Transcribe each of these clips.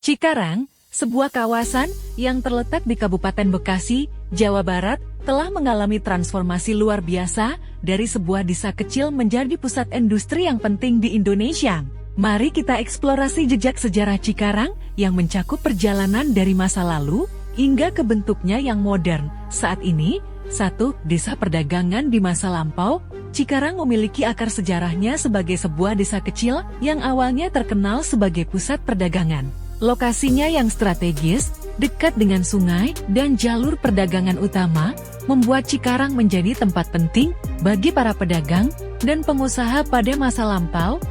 Cikarang, sebuah kawasan yang terletak di Kabupaten Bekasi, Jawa Barat, telah mengalami transformasi luar biasa dari sebuah desa kecil menjadi pusat industri yang penting di Indonesia. Mari kita eksplorasi jejak sejarah Cikarang yang mencakup perjalanan dari masa lalu hingga ke bentuknya yang modern. Saat ini, satu desa perdagangan di masa lampau, Cikarang memiliki akar sejarahnya sebagai sebuah desa kecil yang awalnya terkenal sebagai pusat perdagangan. Lokasinya yang strategis, dekat dengan sungai dan jalur perdagangan utama, membuat Cikarang menjadi tempat penting bagi para pedagang dan pengusaha pada masa lampau.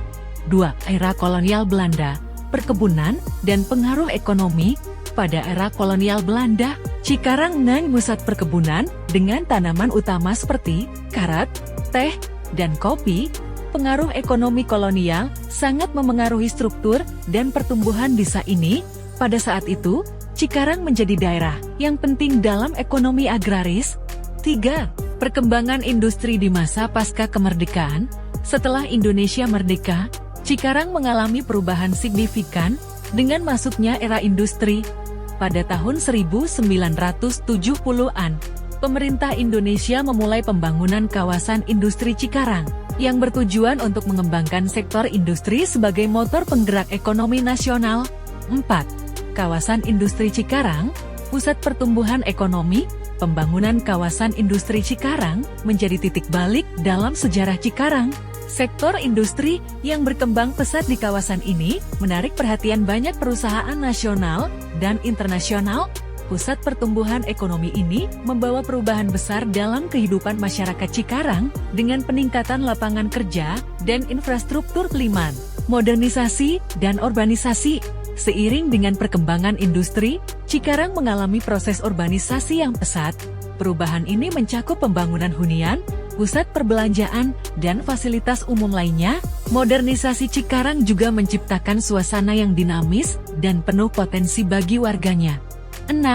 2. Era kolonial Belanda, perkebunan, dan pengaruh ekonomi. Pada era kolonial Belanda, Cikarang menjadi pusat perkebunan dengan tanaman utama seperti karet, teh, dan kopi. Pengaruh ekonomi kolonial sangat memengaruhi struktur dan pertumbuhan desa ini. Pada saat itu, Cikarang menjadi daerah yang penting dalam ekonomi agraris. 3. Perkembangan industri di masa pasca kemerdekaan. Setelah Indonesia merdeka, Cikarang mengalami perubahan signifikan dengan masuknya era industri. Pada tahun 1970-an, pemerintah Indonesia memulai pembangunan kawasan industri Cikarang yang bertujuan untuk mengembangkan sektor industri sebagai motor penggerak ekonomi nasional. 4. Kawasan industri Cikarang, pusat pertumbuhan ekonomi. Pembangunan kawasan industri Cikarang menjadi titik balik dalam sejarah Cikarang. Sektor industri yang berkembang pesat di kawasan ini menarik perhatian banyak perusahaan nasional dan internasional. Pusat pertumbuhan ekonomi ini membawa perubahan besar dalam kehidupan masyarakat Cikarang dengan peningkatan lapangan kerja dan infrastruktur. 5. Modernisasi dan urbanisasi. Seiring dengan perkembangan industri, Cikarang mengalami proses urbanisasi yang pesat. Perubahan ini mencakup pembangunan hunian, pusat perbelanjaan, dan fasilitas umum lainnya. Modernisasi Cikarang juga menciptakan suasana yang dinamis dan penuh potensi bagi warganya. 6.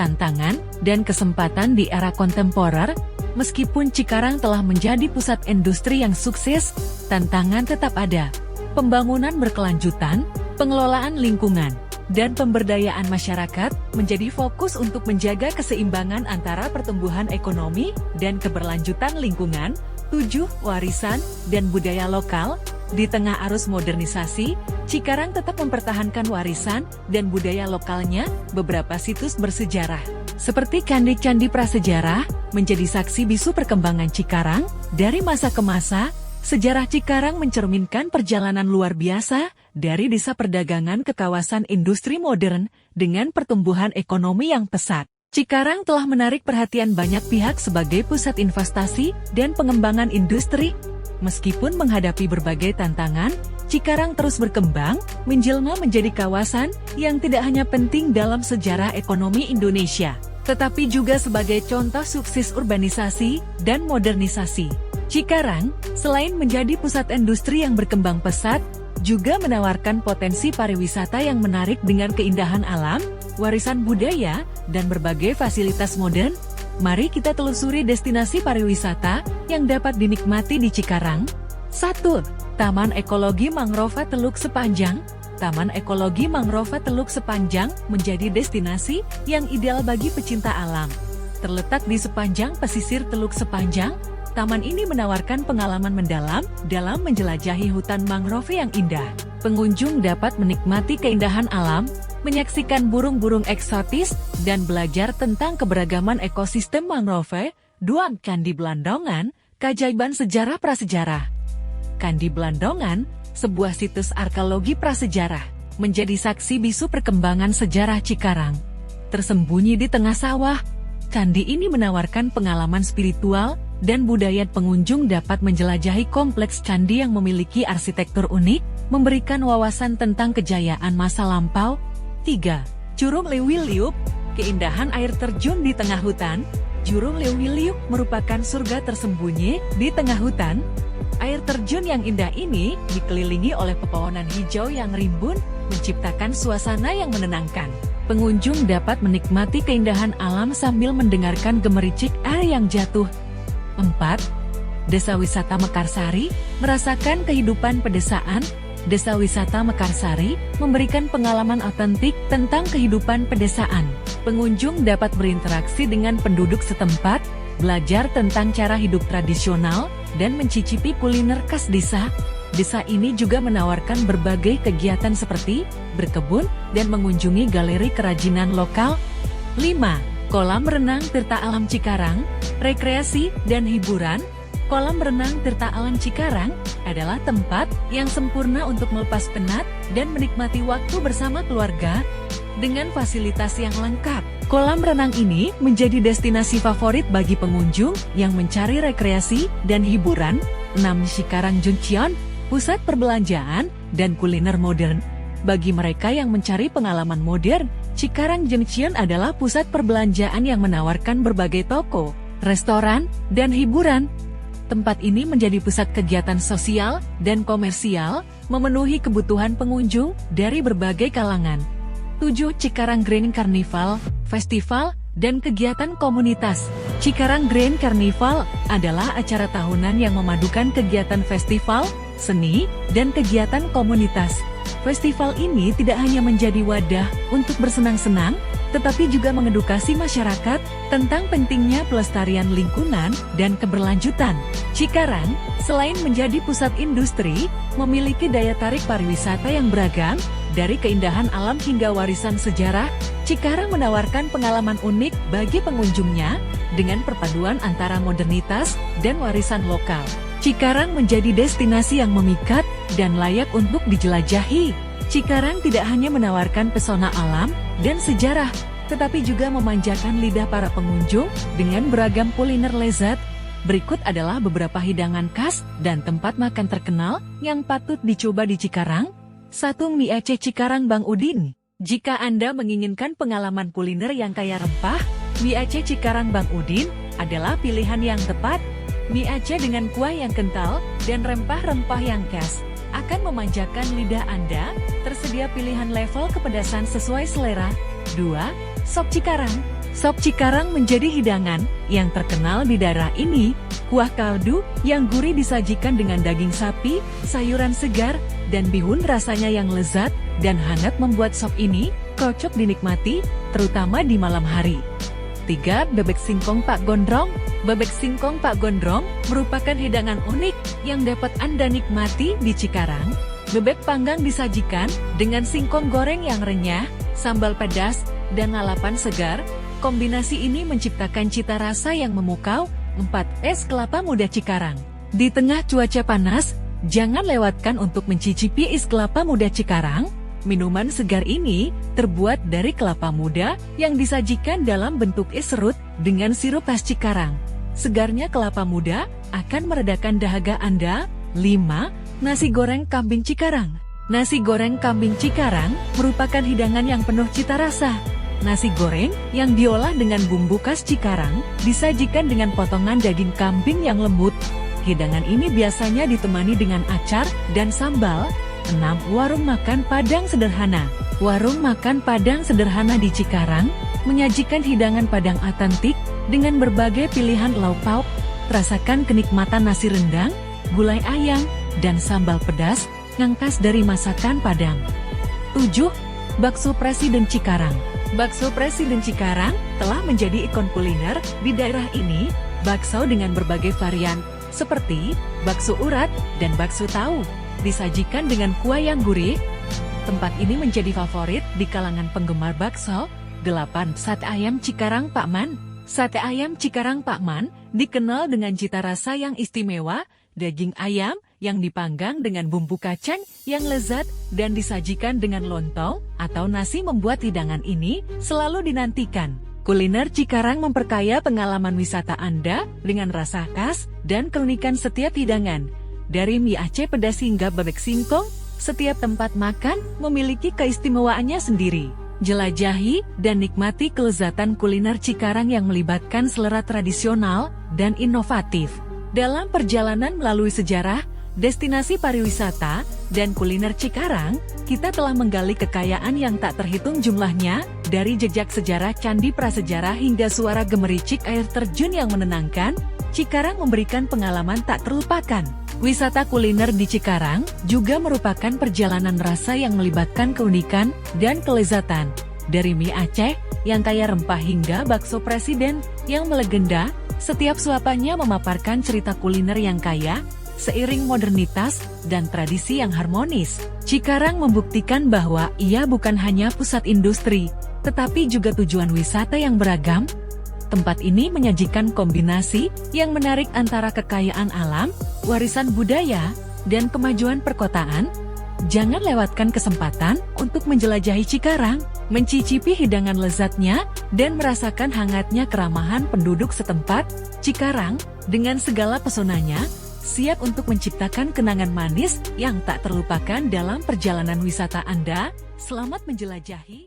Tantangan dan kesempatan di era kontemporer. Meskipun Cikarang telah menjadi pusat industri yang sukses, tantangan tetap ada. Pembangunan berkelanjutan, pengelolaan lingkungan, dan pemberdayaan masyarakat menjadi fokus untuk menjaga keseimbangan antara pertumbuhan ekonomi dan keberlanjutan lingkungan. 7. Warisan dan budaya lokal. Di tengah arus modernisasi, Cikarang tetap mempertahankan warisan dan budaya lokalnya. Beberapa situs bersejarah, seperti candi-candi prasejarah, menjadi saksi bisu perkembangan Cikarang. Dari masa ke masa, sejarah Cikarang mencerminkan perjalanan luar biasa dari desa perdagangan ke kawasan industri modern dengan pertumbuhan ekonomi yang pesat. Cikarang telah menarik perhatian banyak pihak sebagai pusat investasi dan pengembangan industri. Meskipun menghadapi berbagai tantangan, Cikarang terus berkembang, menjelma menjadi kawasan yang tidak hanya penting dalam sejarah ekonomi Indonesia, tetapi juga sebagai contoh sukses urbanisasi dan modernisasi. Cikarang, selain menjadi pusat industri yang berkembang pesat, juga menawarkan potensi pariwisata yang menarik dengan keindahan alam, warisan budaya, dan berbagai fasilitas modern. Mari kita telusuri destinasi pariwisata yang dapat dinikmati di Cikarang. 1. Taman Ekologi Mangrove Teluk Sepanjang. Taman Ekologi Mangrove Teluk Sepanjang menjadi destinasi yang ideal bagi pecinta alam. Terletak di sepanjang pesisir Teluk Sepanjang, taman ini menawarkan pengalaman mendalam dalam menjelajahi hutan mangrove yang indah. Pengunjung dapat menikmati keindahan alam, menyaksikan burung-burung eksotis, dan belajar tentang keberagaman ekosistem mangrove. 2. Candi Blandongan, keajaiban sejarah prasejarah. Candi Blandongan, sebuah situs arkeologi prasejarah, menjadi saksi bisu perkembangan sejarah Cikarang. Tersembunyi di tengah sawah, candi ini menawarkan pengalaman spiritual dan budaya. Pengunjung dapat menjelajahi kompleks candi yang memiliki arsitektur unik, memberikan wawasan tentang kejayaan masa lampau. 3. Curug Leuwiliuk, keindahan air terjun di tengah hutan. Curug Leuwiliuk merupakan surga tersembunyi di tengah hutan. Air terjun yang indah ini dikelilingi oleh pepohonan hijau yang rimbun, menciptakan suasana yang menenangkan. Pengunjung dapat menikmati keindahan alam sambil mendengarkan gemericik air yang jatuh. 4. Desa Wisata Mekarsari, merasakan kehidupan pedesaan. Desa Wisata Mekarsari memberikan pengalaman otentik tentang kehidupan pedesaan. Pengunjung dapat berinteraksi dengan penduduk setempat, belajar tentang cara hidup tradisional, dan mencicipi kuliner khas desa. Desa ini juga menawarkan berbagai kegiatan seperti berkebun dan mengunjungi galeri kerajinan lokal. 5. Kolam renang Tirta Alam Cikarang, rekreasi dan hiburan. Kolam renang Tirta Alam Cikarang adalah tempat yang sempurna untuk melepas penat dan menikmati waktu bersama keluarga. Dengan fasilitas yang lengkap, kolam renang ini menjadi destinasi favorit bagi pengunjung yang mencari rekreasi dan hiburan. 6. Cikarang Junction, pusat perbelanjaan dan kuliner modern. Bagi mereka yang mencari pengalaman modern, Cikarang Junction adalah pusat perbelanjaan yang menawarkan berbagai toko, restoran, dan hiburan. Tempat ini menjadi pusat kegiatan sosial dan komersial, memenuhi kebutuhan pengunjung dari berbagai kalangan. 7. Cikarang Grand Carnival, festival, dan kegiatan komunitas. Cikarang Grand Carnival adalah acara tahunan yang memadukan kegiatan festival, seni, dan kegiatan komunitas. Festival ini tidak hanya menjadi wadah untuk bersenang-senang, tetapi juga mengedukasi masyarakat tentang pentingnya pelestarian lingkungan dan keberlanjutan. Cikarang, selain menjadi pusat industri, memiliki daya tarik pariwisata yang beragam, dari keindahan alam hingga warisan sejarah. Cikarang menawarkan pengalaman unik bagi pengunjungnya, dengan perpaduan antara modernitas dan warisan lokal. Cikarang menjadi destinasi yang memikat dan layak untuk dijelajahi. Cikarang tidak hanya menawarkan pesona alam dan sejarah, tetapi juga memanjakan lidah para pengunjung dengan beragam kuliner lezat. Berikut adalah beberapa hidangan khas dan tempat makan terkenal yang patut dicoba di Cikarang. 1. Mie Aceh Cikarang Bang Udin. Jika Anda menginginkan pengalaman kuliner yang kaya rempah, mie Aceh Cikarang Bang Udin adalah pilihan yang tepat. Mie Aceh dengan kuah yang kental dan rempah-rempah yang khas akan memanjakan lidah Anda. Tersedia pilihan level kepedasan sesuai selera. 2. Sop Cikarang. Sop Cikarang menjadi hidangan yang terkenal di daerah ini. Kuah kaldu yang gurih disajikan dengan daging sapi, sayuran segar, dan bihun rasanya yang lezat dan hangat membuat sop ini cocok dinikmati, terutama di malam hari. 3. Bebek singkong Pak Gondrong. Bebek singkong Pak Gondrong merupakan hidangan unik yang dapat Anda nikmati di Cikarang. Bebek panggang disajikan dengan singkong goreng yang renyah, sambal pedas, dan lalapan segar. Kombinasi ini menciptakan cita rasa yang memukau. 4. Es kelapa muda Cikarang. Di tengah cuaca panas, jangan lewatkan untuk mencicipi es kelapa muda Cikarang. Minuman segar ini terbuat dari kelapa muda yang disajikan dalam bentuk es serut dengan sirup khas Cikarang. Segarnya kelapa muda akan meredakan dahaga Anda. 5. Nasi goreng kambing Cikarang. Nasi goreng kambing Cikarang merupakan hidangan yang penuh cita rasa. Nasi goreng yang diolah dengan bumbu khas Cikarang disajikan dengan potongan daging kambing yang lembut. Hidangan ini biasanya ditemani dengan acar dan sambal. 6. Warung makan Padang sederhana. Warung makan Padang sederhana di Cikarang menyajikan hidangan Padang otentik dengan berbagai pilihan lauk pauk. Rasakan kenikmatan nasi rendang, gulai ayam, dan sambal pedas yang khas dari masakan Padang. 7. Bakso Presiden Cikarang. Bakso Presiden Cikarang telah menjadi ikon kuliner di daerah ini. Bakso dengan berbagai varian seperti bakso urat dan bakso tahu disajikan dengan kuah yang gurih. Tempat ini menjadi favorit di kalangan penggemar bakso. 8. Sate ayam Cikarang Pak Man. Sate ayam Cikarang Pak Man dikenal dengan cita rasa yang istimewa, daging ayam yang dipanggang dengan bumbu kacang yang lezat dan disajikan dengan lontong atau nasi membuat hidangan ini selalu dinantikan. Kuliner Cikarang memperkaya pengalaman wisata Anda dengan rasa khas dan keunikan setiap hidangan. Dari mie Aceh pedas hingga bebek singkong, setiap tempat makan memiliki keistimewaannya sendiri. Jelajahi dan nikmati kelezatan kuliner Cikarang yang melibatkan selera tradisional dan inovatif. Dalam perjalanan melalui sejarah, destinasi pariwisata, dan kuliner Cikarang, kita telah menggali kekayaan yang tak terhitung jumlahnya, dari jejak sejarah candi prasejarah hingga suara gemericik air terjun yang menenangkan. Cikarang memberikan pengalaman tak terlupakan. Wisata kuliner di Cikarang juga merupakan perjalanan rasa yang melibatkan keunikan dan kelezatan. Dari mie Aceh yang kaya rempah hingga bakso presiden yang melegenda, setiap suapannya memaparkan cerita kuliner yang kaya, seiring modernitas dan tradisi yang harmonis. Cikarang membuktikan bahwa ia bukan hanya pusat industri, tetapi juga tujuan wisata yang beragam. Tempat ini menyajikan kombinasi yang menarik antara kekayaan alam, warisan budaya, dan kemajuan perkotaan. Jangan lewatkan kesempatan untuk menjelajahi Cikarang, mencicipi hidangan lezatnya, dan merasakan hangatnya keramahan penduduk setempat. Cikarang, dengan segala pesonanya, siap untuk menciptakan kenangan manis yang tak terlupakan dalam perjalanan wisata Anda. Selamat menjelajahi.